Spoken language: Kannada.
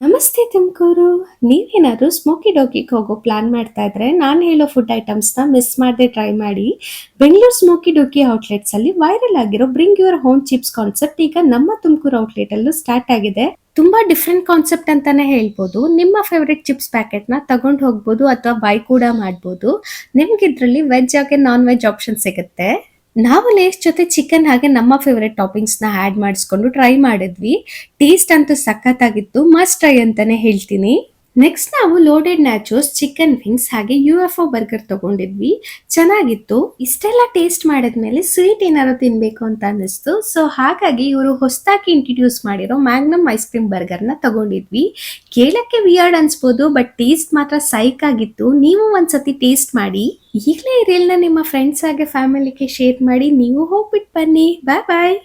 ನಮಸ್ತೆ ತುಮಕೂರು. ನೀವೇನಾದ್ರೂ ಸ್ಮೋಕಿ ಡಾಗಿಗೆ ಹೋಗೋ ಪ್ಲಾನ್ ಮಾಡ್ತಾ ಇದ್ರೆ ನಾನು ಹೇಳೋ ಫುಡ್ ಐಟಮ್ಸ್ನ ಮಿಸ್ ಮಾಡದೆ ಟ್ರೈ ಮಾಡಿ. ಬೆಂಗಳೂರು ಸ್ಮೋಕಿ ಡಾಗಿ ಔಟ್ಲೆಟ್ಸ್ ಅಲ್ಲಿ ವೈರಲ್ ಆಗಿರೋ bring your home chips concept ಈಗ ನಮ್ಮ ತುಮಕೂರು ಔಟ್ಲೆಟ್ ಅಲ್ಲೂ ಸ್ಟಾರ್ಟ್ ಆಗಿದೆ. ತುಂಬಾ ಡಿಫ್ರೆಂಟ್ ಕಾನ್ಸೆಪ್ಟ್ ಅಂತಾನೆ ಹೇಳ್ಬೋದು. ನಿಮ್ಮ ಫೇವರಿಟ್ ಚಿಪ್ಸ್ ಪ್ಯಾಕೆಟ್ ನ ತಗೊಂಡು ಹೋಗ್ಬೋದು ಅಥವಾ ಬೈ ಕೂಡ ಮಾಡ್ಬೋದು. ನಿಮ್ಗೆ ಇದ್ರಲ್ಲಿ ವೆಜ್ ಹಾಗೆ ನಾನ್ ವೆಜ್ ಆಪ್ಷನ್ ಸಿಗುತ್ತೆ. ನಾವು ಲೇಸ್ ಜೊತೆ ಚಿಕನ್ ಹಾಗೆ ನಮ್ಮ ಫೇವರೆಟ್ ಟಾಪಿಂಗ್ಸ್ ನ ಆಡ್ ಮಾಡಿಸ್ಕೊಂಡು ಟ್ರೈ ಮಾಡಿದ್ವಿ. ಟೇಸ್ಟ್ ಅಂತೂ ಸಖತ್ತಾಗಿತ್ತು, ಮಸ್ಟ್ ಟ್ರೈ ಅಂತಾನೆ ಹೇಳ್ತೀನಿ. ನೆಕ್ಸ್ಟ್ ನಾವು ಲೋಡೆಡ್ ನ್ಯಾಚೋಸ್, ಚಿಕನ್ ವಿಂಗ್ಸ್ ಹಾಗೆ UFO ಬರ್ಗರ್ ತಗೊಂಡಿದ್ವಿ. ಚೆನ್ನಾಗಿತ್ತು. ಇಷ್ಟೆಲ್ಲ ಟೇಸ್ಟ್ ಮಾಡಿದ್ಮೇಲೆ ಸ್ವೀಟ್ ಏನಾದ್ರು ತಿನ್ಬೇಕು ಅಂತ ಅನ್ನಿಸ್ತು. ಸೊ ಹಾಗಾಗಿ ಇವರು ಹೊಸದಾಗಿ ಇಂಟ್ರಡ್ಯೂಸ್ ಮಾಡಿರೋ ಮ್ಯಾಗ್ನಮ್ ಐಸ್ ಕ್ರೀಮ್ ಬರ್ಗರ್ ನ ತಗೊಂಡಿದ್ವಿ. ಕೇಳಕ್ಕೆ ವಿಯರ್ಡ್ ಅನ್ಸ್ಬೋದು, ಬಟ್ ಟೇಸ್ಟ್ ಮಾತ್ರ ಸೈಕ್ ಆಗಿತ್ತು. ನೀವು ಒಂದ್ಸತಿ ಟೇಸ್ಟ್ ಮಾಡಿ. ಈಗಲೇ ಈ ರೀಲ್ನ ನಿಮ್ಮ ಫ್ರೆಂಡ್ಸ್ ಹಾಗೆ ಫ್ಯಾಮಿಲಿಗೆ ಶೇರ್ ಮಾಡಿ. ನೀವು ಹೋಗ್ಬಿಟ್ಟು ಬನ್ನಿ. ಬಾಯ್ ಬಾಯ್.